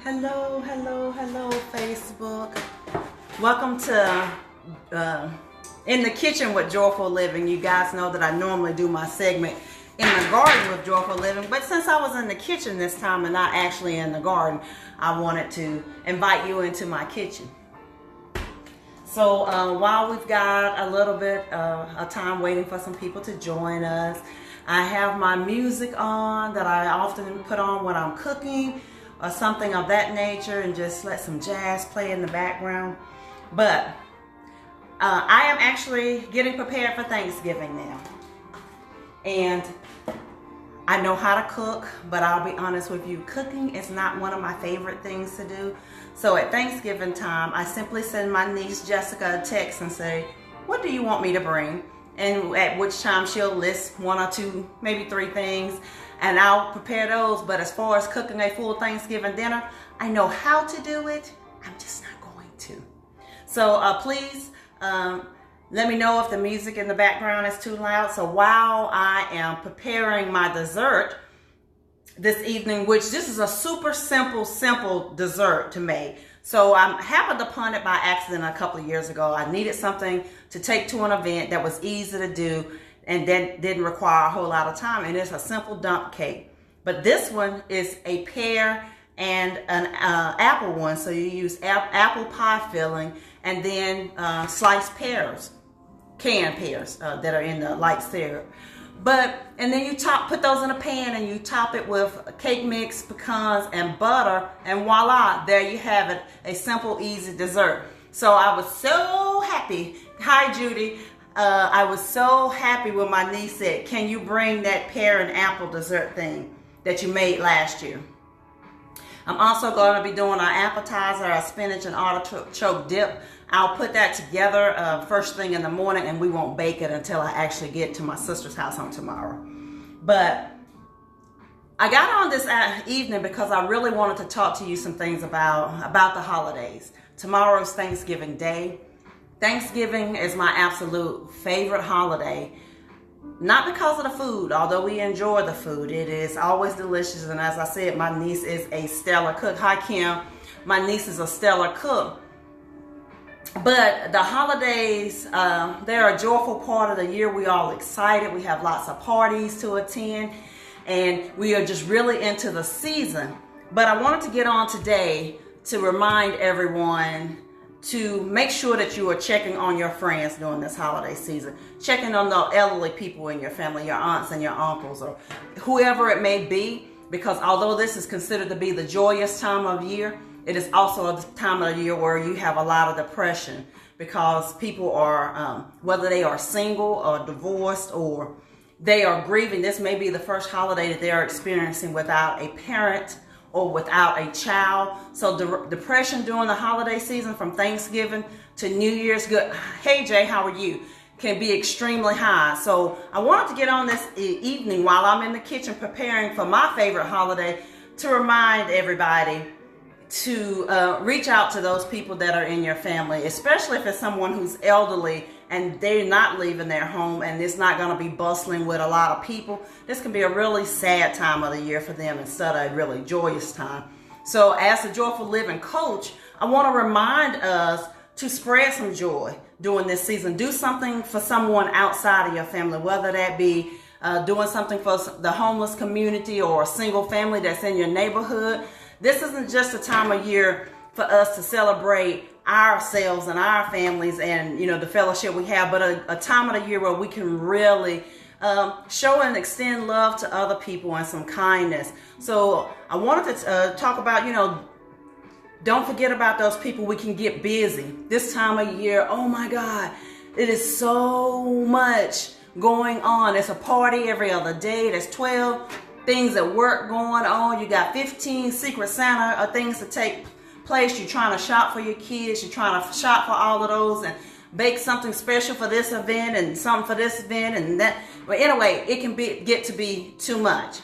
Hello, Facebook. Welcome to In the Kitchen with Joyful Living. You guys know that I normally do my segment in the garden with Joyful Living, but since I was in the kitchen this time and not actually in the garden, I wanted to invite you into my kitchen. So while we've got a little bit of time waiting for some people to join us, I have my music on that I often put on when I'm cooking or something of that nature, and just let some jazz play in the background. But I am actually getting prepared for Thanksgiving now. And I know how to cook, but I'll be honest with you, cooking is not one of my favorite things to do. So at Thanksgiving time, I simply send my niece Jessica a text and say, what do you want me to bring? And at which time she'll list one or two, maybe three things, and I'll prepare those. But as far as cooking a full Thanksgiving dinner, I know how to do it. I'm just not going to. So please let me know if the music in the background is too loud. So while I am preparing my dessert this evening, which this is a super simple dessert to make. So I happened upon it by accident a couple of years ago. I needed something to take to an event that was easy to do and then didn't require a whole lot of time. And it's a simple dump cake. But this one is a pear and an apple one. So you use apple pie filling and then sliced pears, canned pears that are in the light syrup. And then you put those in a pan and you top it with cake mix, pecans, and butter, and voila, there you have it, a simple, easy dessert. So I was so happy. Hi, Judy. I was so happy when my niece said, can you bring that pear and apple dessert thing that you made last year? I'm also going to be doing our appetizer, our spinach and artichoke dip. I'll put that together first thing in the morning, and we won't bake it until I actually get to my sister's house on tomorrow. But I got on this evening because I really wanted to talk to you some things about the holidays. Tomorrow's Thanksgiving Day. Thanksgiving is my absolute favorite holiday. Not because of the food, although we enjoy the food. It is always delicious, and as I said, my niece is a stellar cook. Hi, Kim. My niece is a stellar cook. But the holidays, they're a joyful part of the year. We all excited. We have lots of parties to attend, and we are just really into the season. But I wanted to get on today to remind everyone to make sure that you are checking on your friends during this holiday season. Checking on the elderly people in your family, your aunts and your uncles, or whoever it may be. Because although this is considered to be the joyous time of year, it is also a time of the year where you have a lot of depression because people are, whether they are single or divorced or they are grieving. This may be the first holiday that they are experiencing without a parent or without a child. So depression during the holiday season from Thanksgiving to New Year's, good. Hey Jay, how are you? Can be extremely high. So I wanted to get on this evening while I'm in the kitchen preparing for my favorite holiday to remind everybody to reach out to those people that are in your family, especially if it's someone who's elderly and they're not leaving their home and it's not going to be bustling with a lot of people. This can be a really sad time of the year for them instead of a really joyous time. So as a Joyful Living coach, I want to remind us to spread some joy during this season. Do something for someone outside of your family, whether that be doing something for the homeless community or a single family that's in your neighborhood. This isn't just a time of year for us to celebrate ourselves and our families and, you know, the fellowship we have, but a time of the year where we can really show and extend love to other people and some kindness. So I wanted to talk about, you know, don't forget about those people. We can get busy this time of year. Oh my God, it is so much going on. It's a party every other day. There's 12 things at work going on. You got 15 Secret Santa things to take place. You're trying to shop for your kids. You're trying to shop for all of those and bake something special for this event and something for this event and that. But anyway, it can get to be too much,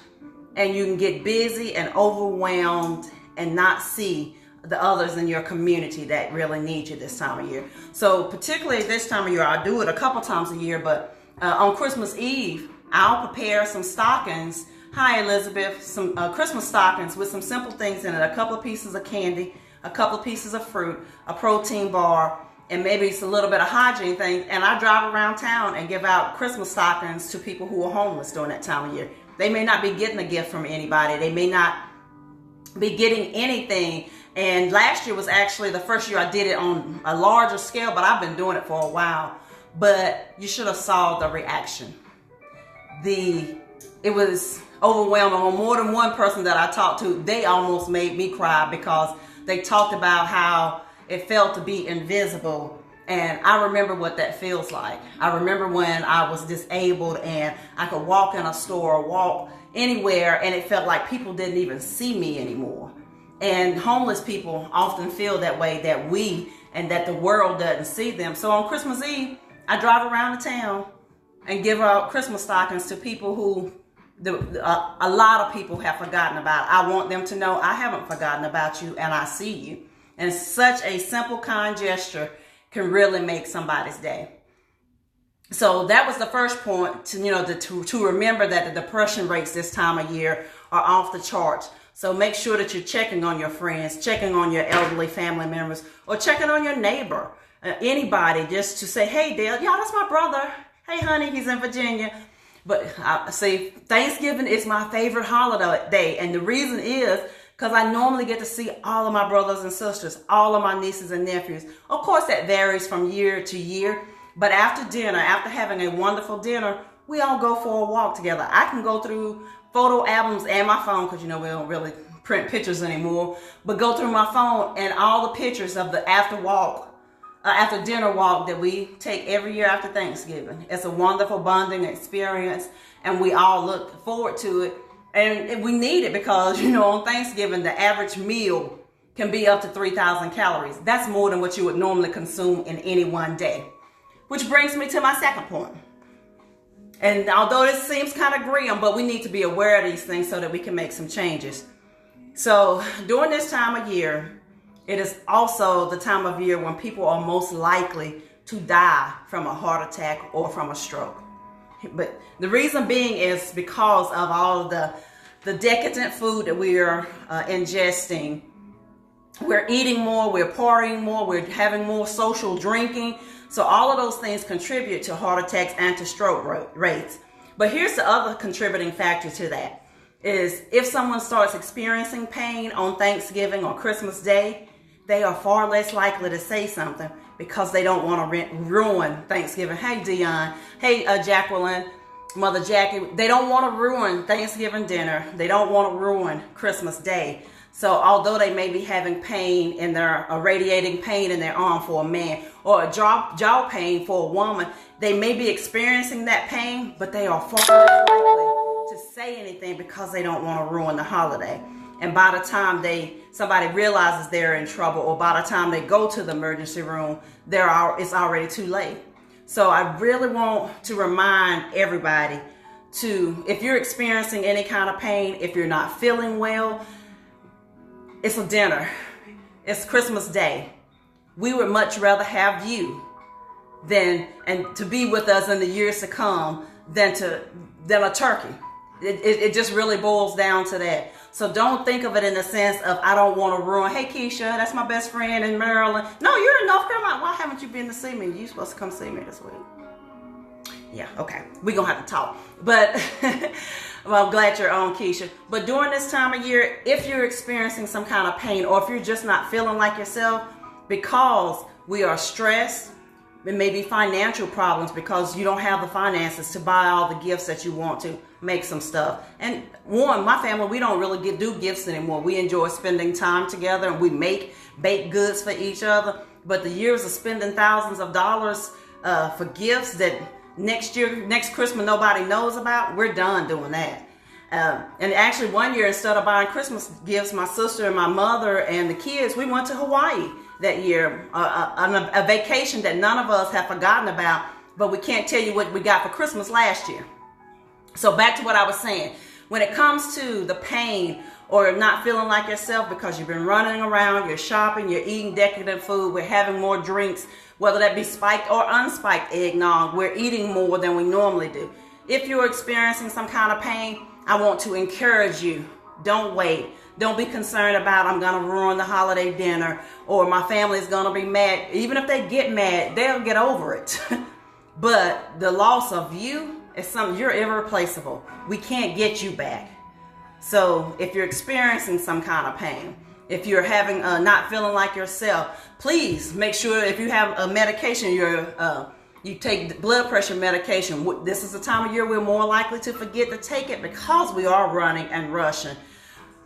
and you can get busy and overwhelmed and not see the others in your community that really need you this time of year. So particularly this time of year, I do it a couple times a year, but on Christmas Eve, I'll prepare some stockings Hi Elizabeth, some Christmas stockings with some simple things in it. A couple of pieces of candy, a couple of pieces of fruit, a protein bar, and maybe it's a little bit of hygiene things. And I drive around town and give out Christmas stockings to people who are homeless during that time of year. They may not be getting a gift from anybody. They may not be getting anything. And last year was actually the first year I did it on a larger scale, but I've been doing it for a while. But you should have saw the reaction. It was overwhelming. On more than one person that I talked to, they almost made me cry because they talked about how it felt to be invisible. And I remember what that feels like. I remember when I was disabled and I could walk in a store or walk anywhere and it felt like people didn't even see me anymore. And homeless people often feel that way, that the world doesn't see them. So on Christmas Eve, I drive around the town and give out Christmas stockings to people who a lot of people have forgotten about. I want them to know I haven't forgotten about you and I see you. And such a simple, kind gesture can really make somebody's day. So that was the first point to remember that the depression rates this time of year are off the charts. So make sure that you're checking on your friends, checking on your elderly family members, or checking on your neighbor, anybody, just to say, hey, Dale, yeah, that's my brother. Hey, honey, he's in Virginia. But see, Thanksgiving is my favorite holiday. And the reason is because I normally get to see all of my brothers and sisters, all of my nieces and nephews. Of course, that varies from year to year. But after dinner, after having a wonderful dinner, we all go for a walk together. I can go through photo albums and my phone, because we don't really print pictures anymore, but go through my phone and all the pictures of the after dinner walk that we take every year after Thanksgiving. It's a wonderful bonding experience and we all look forward to it. And we need it because, on Thanksgiving, the average meal can be up to 3,000 calories. That's more than what you would normally consume in any one day. Which brings me to my second point. And although this seems kind of grim, but we need to be aware of these things so that we can make some changes. So during this time of year, it is also the time of year when people are most likely to die from a heart attack or from a stroke. But the reason being is because of all of the decadent food that we are ingesting. We're eating more, we're partying more, we're having more social drinking. So all of those things contribute to heart attacks and to stroke rates. But here's the other contributing factor to that is if someone starts experiencing pain on Thanksgiving or Christmas Day, they are far less likely to say something because they don't want to ruin Thanksgiving. Hey, Dion. Hey, Jacqueline, Mother Jackie. They don't want to ruin Thanksgiving dinner. They don't want to ruin Christmas Day. So although they may be having pain in radiating pain in their arm for a man or a jaw pain for a woman, they may be experiencing that pain, but they are far less likely to say anything because they don't want to ruin the holiday. And by the time somebody realizes they're in trouble, or by the time they go to the emergency room, it's already too late. So I really want to remind everybody if you're experiencing any kind of pain, if you're not feeling well, it's a dinner. It's Christmas Day. We would much rather have you and to be with us in the years to come than a turkey. It just really boils down to that. So don't think of it in the sense of I don't want to ruin. Hey Keisha, that's my best friend in Maryland. No, you're in North Carolina. Why haven't you been to see me? You're supposed to come see me this week. Yeah, okay. We're going to have to talk. But well, I'm glad you're on, Keisha. But during this time of year, if you're experiencing some kind of pain or if you're just not feeling like yourself because we are stressed, it may be financial problems because you don't have the finances to buy all the gifts that you want to make some stuff. And my family, we don't really do gifts anymore. We enjoy spending time together and we make baked goods for each other. But the years of spending thousands of dollars for gifts that next Christmas nobody knows about, we're done doing that. And actually one year, instead of buying Christmas gifts, my sister and my mother and the kids, we went to Hawaii that year, a vacation that none of us have forgotten about, but we can't tell you what we got for Christmas last year. So back to what I was saying, when it comes to the pain or not feeling like yourself because you've been running around, you're shopping, you're eating decadent food, we're having more drinks, whether that be spiked or unspiked eggnog, we're eating more than we normally do. If you're experiencing some kind of pain, I want to encourage you. Don't wait. Don't be concerned about I'm going to ruin the holiday dinner or my family is going to be mad. Even if they get mad, they'll get over it. But the loss of you is something, you're irreplaceable. We can't get you back. So if you're experiencing some kind of pain, if you're having not feeling like yourself, please make sure if you have a medication, you take blood pressure medication. This is the time of year we're more likely to forget to take it because we are running and rushing.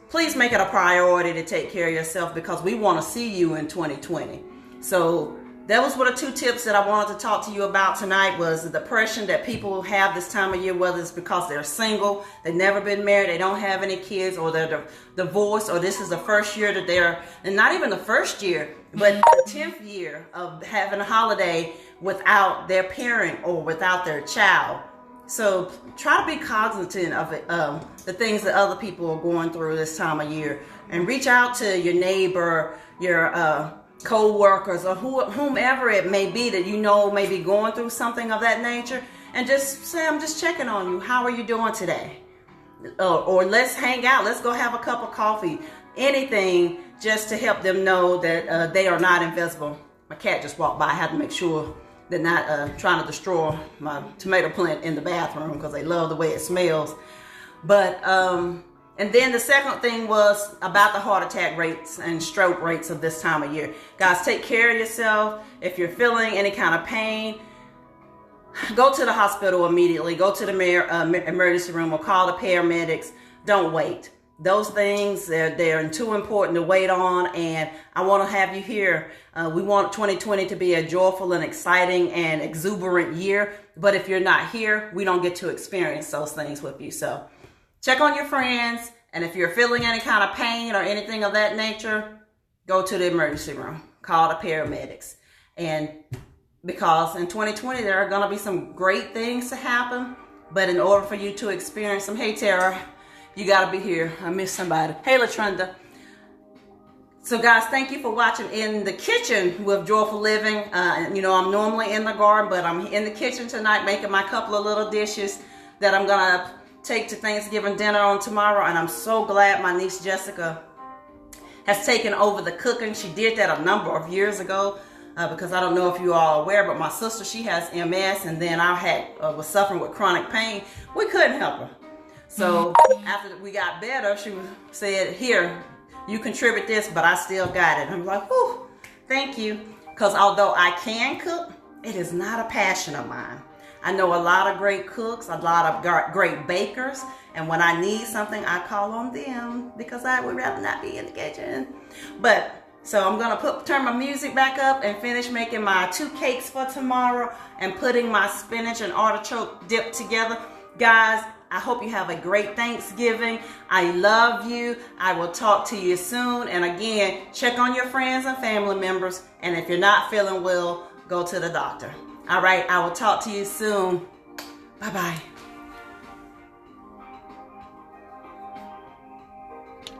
Please make it a priority to take care of yourself because we want to see you in 2020. So that was one of 2 tips that I wanted to talk to you about tonight, was the depression that people have this time of year, whether it's because they're single, they've never been married, they don't have any kids, or they're divorced, or this is the first year that they're, and not even the first year, but the 10th year of having a holiday without their parent or without their child. So try to be cognizant of it, the things that other people are going through this time of year, and reach out to your neighbor, your co-workers, or whomever it may be that you know may be going through something of that nature, and just say, I'm just checking on you. How are you doing today? Or let's hang out. Let's go have a cup of coffee. Anything just to help them know that they are not invisible. My cat just walked by. I had to make sure they're not trying to destroy my tomato plant in the bathroom because they love the way it smells. But and then the second thing was about the heart attack rates and stroke rates of this time of year. Guys, take care of yourself. If you're feeling any kind of pain, go to the hospital immediately. Go to the emergency room or call the paramedics. Don't wait. Those things, they're too important to wait on, and I want to have you here. We want 2020 to be a joyful and exciting and exuberant year, but if you're not here, we don't get to experience those things with you. So check on your friends, and if you're feeling any kind of pain or anything of that nature, go to the emergency room. Call the paramedics. And because in 2020, there are going to be some great things to happen, but in order for you to experience them, hey, Tara, you got to be here. I miss somebody. Hey, Latrenda. So, guys, thank you for watching In the Kitchen with Joyful Living. You know, I'm normally in the garden, but I'm in the kitchen tonight making my couple of little dishes that I'm going to take to Thanksgiving dinner on tomorrow. And I'm so glad my niece Jessica has taken over the cooking. She did that a number of years ago because I don't know if you all are aware, but my sister, she has MS, and then I was suffering with chronic pain. We couldn't help her. So after we got better, she said, here, you contribute this, but I still got it. I'm like, whew, thank you. Because although I can cook, it is not a passion of mine. I know a lot of great cooks, a lot of great bakers, and when I need something, I call on them because I would rather not be in the kitchen. But so I'm gonna turn my music back up and finish making my 2 cakes for tomorrow and putting my spinach and artichoke dip together. Guys, I hope you have a great Thanksgiving. I love you. I will talk to you soon. And again, check on your friends and family members. And if you're not feeling well, go to the doctor. All right, I will talk to you soon. Bye-bye.